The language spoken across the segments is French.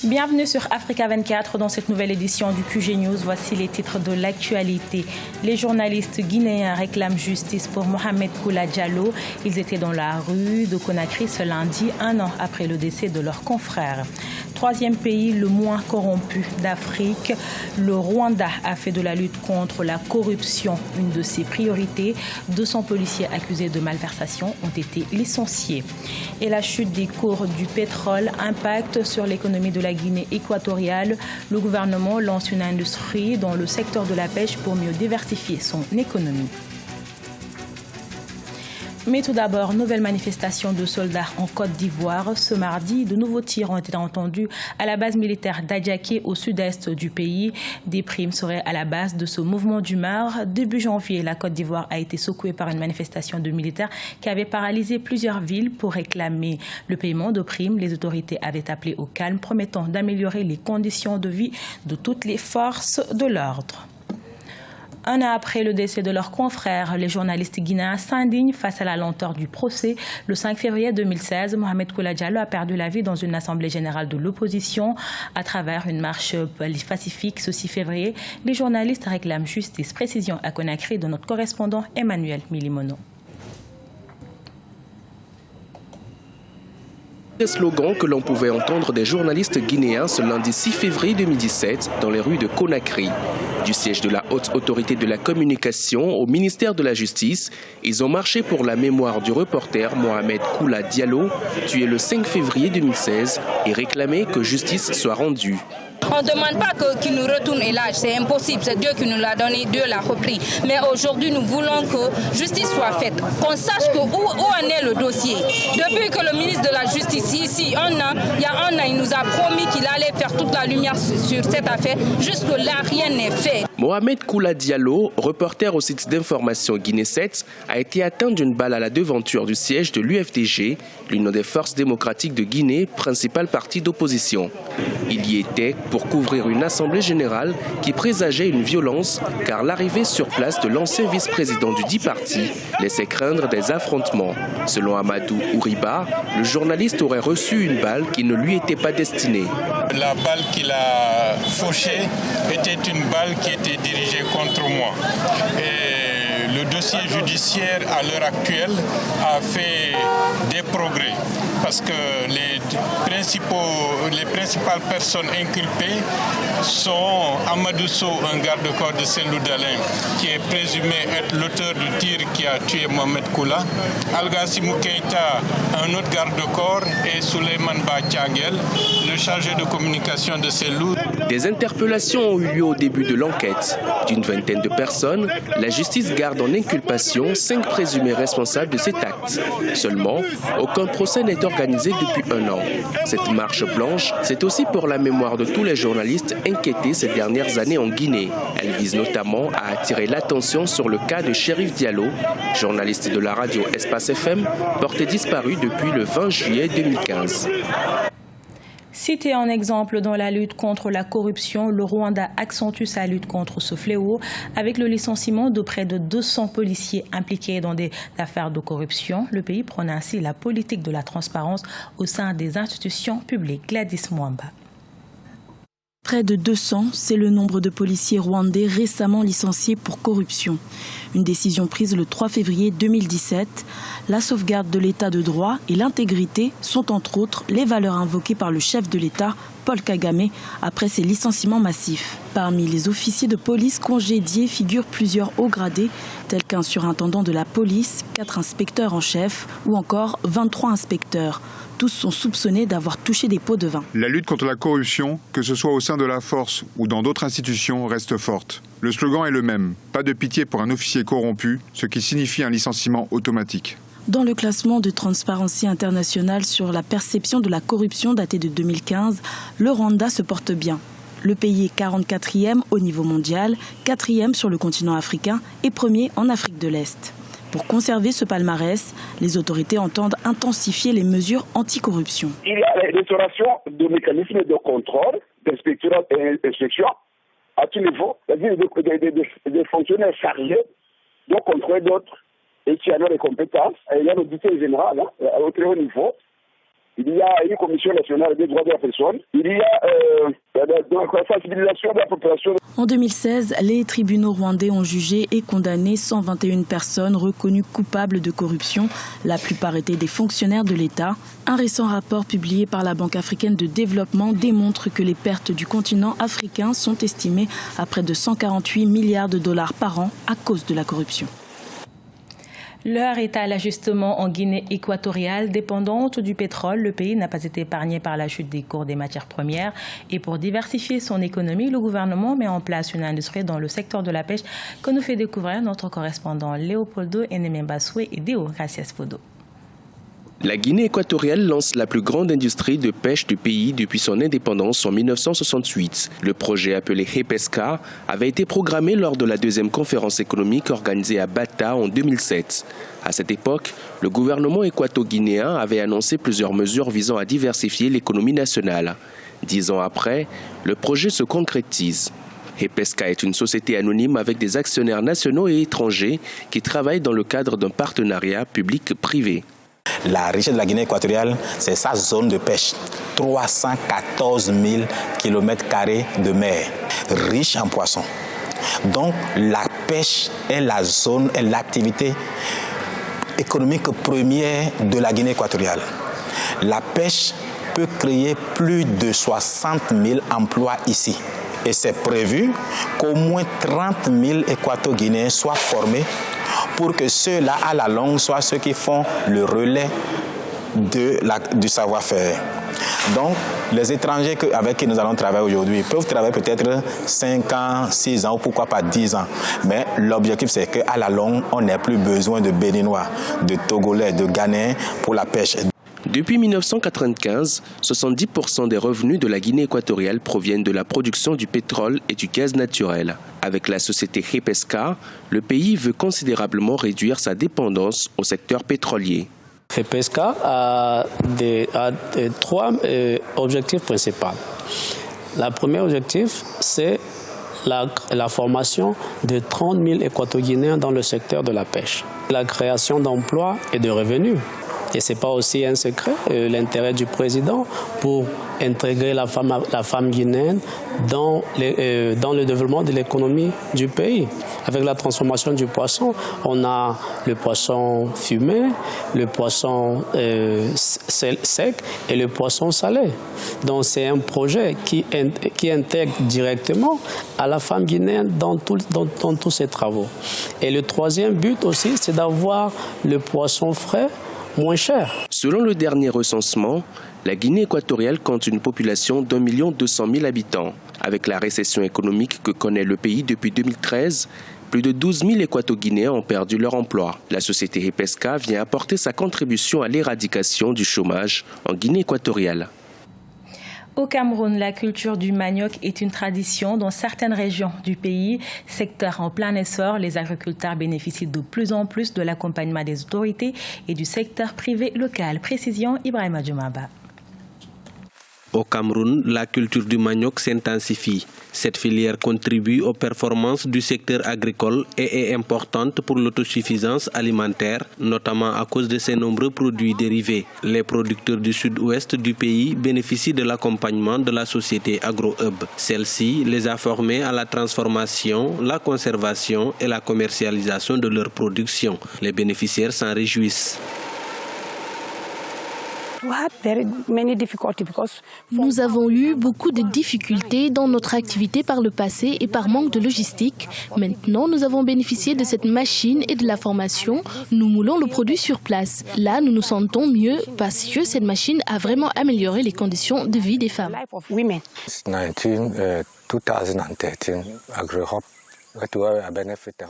Bienvenue sur Africa 24 dans cette nouvelle édition du QG News. Voici les titres de l'actualité. Les journalistes guinéens réclament justice pour Mohamed Koula Diallo. Ils étaient dans la rue de Conakry ce lundi, un an après le décès de leur confrère. Troisième pays le moins corrompu d'Afrique, le Rwanda a fait de la lutte contre la corruption une de ses priorités. 200 policiers accusés de malversation ont été licenciés. Et la chute des cours du pétrole impacte sur l'économie de la Guinée équatoriale. Le gouvernement lance une industrie dans le secteur de la pêche pour mieux diversifier son économie. Mais tout d'abord, nouvelle manifestation de soldats en Côte d'Ivoire. Ce mardi, de nouveaux tirs ont été entendus à la base militaire d'Adiaké au sud-est du pays. Des primes seraient à la base de ce mouvement d'humeur. Début janvier, la Côte d'Ivoire a été secouée par une manifestation de militaires qui avait paralysé plusieurs villes pour réclamer le paiement de primes. Les autorités avaient appelé au calme, promettant d'améliorer les conditions de vie de toutes les forces de l'ordre. Un an après le décès de leurs confrères, les journalistes guinéens s'indignent face à la lenteur du procès. Le 5 février 2016, Mohamed Koula Diallo a perdu la vie dans une assemblée générale de l'opposition à travers une marche pacifique. Ce 6 février, les journalistes réclament justice. Précision à Conakry de notre correspondant Emmanuel Milimono. Des slogans que l'on pouvait entendre des journalistes guinéens ce lundi 6 février 2017 dans les rues de Conakry. Du siège de la haute autorité de la communication au ministère de la Justice, ils ont marché pour la mémoire du reporter Mohamed Koula Diallo, tué le 5 février 2016 et réclamé que justice soit rendue. On ne demande pas qu'il nous retourne l'âge, c'est impossible, c'est Dieu qui nous l'a donné, Dieu l'a repris. Mais aujourd'hui, nous voulons que justice soit faite, qu'on sache où en est le dossier. Depuis que le ministre de la Justice, ici, il y a un an, il nous a promis qu'il allait faire toute la lumière sur cette affaire. Jusque-là, rien n'est fait. Mohamed Koula Diallo, reporter au site d'information Guinée 7, a été atteint d'une balle à la devanture du siège de l'UFDG, l'Union des forces démocratiques de Guinée, principal parti d'opposition. Il y était pour couvrir une assemblée générale qui présageait une violence car l'arrivée sur place de l'ancien vice-président du dit parti laissait craindre des affrontements. Selon Amadou Ouriba, le journaliste aurait reçu une balle qui ne lui était pas destinée. La balle qu'il a fauchée était une balle qui était dirigée contre moi. Et le dossier judiciaire à l'heure actuelle a fait des progrès parce que les principales personnes inculpées sont Amadou Sow, un garde-corps de Saint-Loup-d'Alain, qui est présumé être l'auteur du tir qui a tué Mohamed Koula, Algassimou Keïta, un autre garde-corps, et Souleymane Bachagel, le chargé de communication de Saint-Loup. Des interpellations ont eu lieu au début de l'enquête. D'une vingtaine de personnes, la justice garde en inculpation 5 présumés responsables de cet acte. Seulement, aucun procès n'est organisé depuis un an. Cette marche blanche, c'est aussi pour la mémoire de tous les journalistes inquiétés ces dernières années en Guinée. Elle vise notamment à attirer l'attention sur le cas de Chérif Diallo, journaliste de la radio Espace FM, porté disparu depuis le 20 juillet 2015. Cité en exemple dans la lutte contre la corruption, le Rwanda accentue sa lutte contre ce fléau avec le licenciement de près de 200 policiers impliqués dans des affaires de corruption. Le pays prône ainsi la politique de la transparence au sein des institutions publiques. Gladys Mwamba. Près de 200, c'est le nombre de policiers rwandais récemment licenciés pour corruption. Une décision prise le 3 février 2017. La sauvegarde de l'état de droit et l'intégrité sont entre autres les valeurs invoquées par le chef de l'État, Paul Kagame, après ses licenciements massifs. Parmi les officiers de police congédiés figurent plusieurs hauts gradés, tels qu'un surintendant de la police, 4 inspecteurs en chef ou encore 23 inspecteurs. Tous sont soupçonnés d'avoir touché des pots de vin. La lutte contre la corruption, que ce soit au sein de la force ou dans d'autres institutions, reste forte. Le slogan est le même, pas de pitié pour un officier corrompu, ce qui signifie un licenciement automatique. Dans le classement de Transparency International sur la perception de la corruption daté de 2015, le Rwanda se porte bien. Le pays est 44e au niveau mondial, 4e sur le continent africain et 1er en Afrique de l'Est. Pour conserver ce palmarès, les autorités entendent intensifier les mesures anticorruption. Il y a l'instauration de mécanismes de contrôle, d'inspection à tout niveau, c'est-à-dire des fonctionnaires chargés de contrôler d'autres et qui en ont les compétences. Il y a l'auditeur général au très haut niveau. il y a une commission nationale des droits de la personne, il y a la sensibilisation de la population. En 2016, les tribunaux rwandais ont jugé et condamné 121 personnes reconnues coupables de corruption. La plupart étaient des fonctionnaires de l'État. Un récent rapport publié par la Banque africaine de développement démontre que les pertes du continent africain sont estimées à près de 148 milliards de dollars par an à cause de la corruption. L'heure est à l'ajustement en Guinée équatoriale. Dépendante du pétrole, le pays n'a pas été épargné par la chute des cours des matières premières. Et pour diversifier son économie, le gouvernement met en place une industrie dans le secteur de la pêche que nous fait découvrir notre correspondant Léopoldo Enemembaswe et Deo Gracias Podo. La Guinée équatoriale lance la plus grande industrie de pêche du pays depuis son indépendance en 1968. Le projet appelé HEPESCA avait été programmé lors de la deuxième conférence économique organisée à Bata en 2007. À cette époque, le gouvernement équato-guinéen avait annoncé plusieurs mesures visant à diversifier l'économie nationale. 10 ans après, le projet se concrétise. HEPESCA est une société anonyme avec des actionnaires nationaux et étrangers qui travaillent dans le cadre d'un partenariat public-privé. La richesse de la Guinée équatoriale, c'est sa zone de pêche. 314 000 km² de mer, riche en poissons. Donc la pêche est la zone, est l'activité économique première de la Guinée équatoriale. La pêche peut créer plus de 60 000 emplois ici. Et c'est prévu qu'au moins 30 000 Équato-Guinéens soient formés pour que ceux-là, à la longue, soient ceux qui font le relais du savoir-faire. Donc, les étrangers avec qui nous allons travailler aujourd'hui peuvent travailler peut-être 5 ans, 6 ans ou pourquoi pas 10 ans. Mais l'objectif, c'est qu'à la longue, on n'ait plus besoin de Béninois, de Togolais, de Ghanéens pour la pêche. Depuis 1995, 70% des revenus de la Guinée équatoriale proviennent de la production du pétrole et du gaz naturel. Avec la société HEPESCA, le pays veut considérablement réduire sa dépendance au secteur pétrolier. HEPESCA a 3 objectifs principaux. Le premier objectif, c'est la formation de 30 000 Équato-Guinéens dans le secteur de la pêche. La création d'emplois et de revenus. Et ce n'est pas aussi un secret, l'intérêt du président pour intégrer la femme guinéenne dans le développement de l'économie du pays. Avec la transformation du poisson, on a le poisson fumé, le poisson sec et le poisson salé. Donc c'est un projet qui intègre directement à la femme guinéenne dans tous ses travaux. Et le troisième but aussi, c'est d'avoir le poisson frais moins cher. Selon le dernier recensement, la Guinée équatoriale compte une population d'1 200 000 habitants. Avec la récession économique que connaît le pays depuis 2013, plus de 12 000 Équato-Guinéens ont perdu leur emploi. La société HEPESCA vient apporter sa contribution à l'éradication du chômage en Guinée équatoriale. Au Cameroun, la culture du manioc est une tradition dans certaines régions du pays. Secteur en plein essor, les agriculteurs bénéficient de plus en plus de l'accompagnement des autorités et du secteur privé local. Précision, Ibrahima Djoumaba. Au Cameroun, la culture du manioc s'intensifie. Cette filière contribue aux performances du secteur agricole et est importante pour l'autosuffisance alimentaire, notamment à cause de ses nombreux produits dérivés. Les producteurs du sud-ouest du pays bénéficient de l'accompagnement de la société AgroHub. Celle-ci les a formés à la transformation, la conservation et la commercialisation de leur production. Les bénéficiaires s'en réjouissent. Nous avons eu beaucoup de difficultés dans notre activité par le passé et par manque de logistique. Maintenant, nous avons bénéficié de cette machine et de la formation. Nous moulons le produit sur place. Là, nous nous sentons mieux parce que cette machine a vraiment amélioré les conditions de vie des femmes.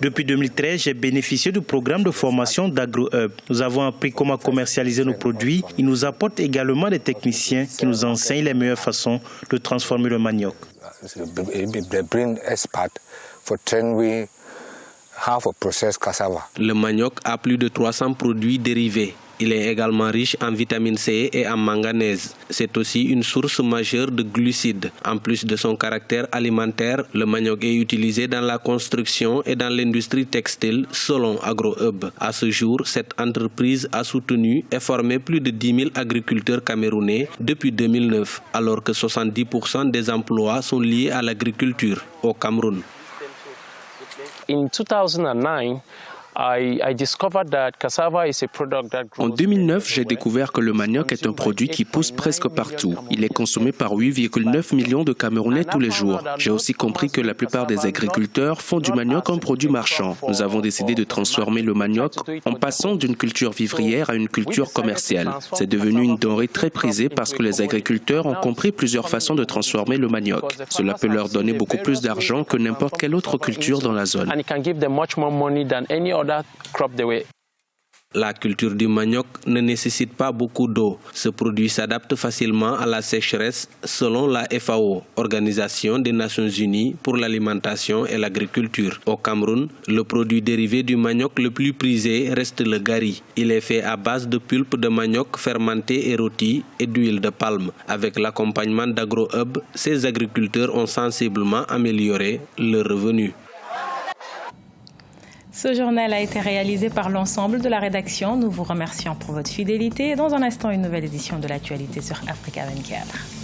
Depuis 2013, j'ai bénéficié du programme de formation d'AgroHub. Nous avons appris comment commercialiser nos produits. Ils nous apportent également des techniciens qui nous enseignent les meilleures façons de transformer le manioc. Le manioc a plus de 300 produits dérivés. Il est également riche en vitamine C et en manganèse. C'est aussi une source majeure de glucides. En plus de son caractère alimentaire, le manioc est utilisé dans la construction et dans l'industrie textile selon AgroHub. À ce jour, cette entreprise a soutenu et formé plus de 10 000 agriculteurs camerounais depuis 2009, alors que 70% des emplois sont liés à l'agriculture au Cameroun. In 2009, En 2009, j'ai découvert que le manioc est un produit qui pousse presque partout. Il est consommé par 8,9 millions de Camerounais tous les jours. J'ai aussi compris que la plupart des agriculteurs font du manioc un produit marchand. Nous avons décidé de transformer le manioc en passant d'une culture vivrière à une culture commerciale. C'est devenu une denrée très prisée parce que les agriculteurs ont compris plusieurs façons de transformer le manioc. Cela peut leur donner beaucoup plus d'argent que n'importe quelle autre culture dans la zone. La culture du manioc ne nécessite pas beaucoup d'eau. Ce produit s'adapte facilement à la sécheresse selon la FAO, Organisation des Nations Unies pour l'alimentation et l'agriculture. Au Cameroun, le produit dérivé du manioc le plus prisé reste le gari. Il est fait à base de pulpe de manioc fermenté et rôti et d'huile de palme. Avec l'accompagnement d'AgroHub, ces agriculteurs ont sensiblement amélioré leurs revenus. Ce journal a été réalisé par l'ensemble de la rédaction. Nous vous remercions pour votre fidélité. Dans un instant, une nouvelle édition de l'actualité sur Africa 24.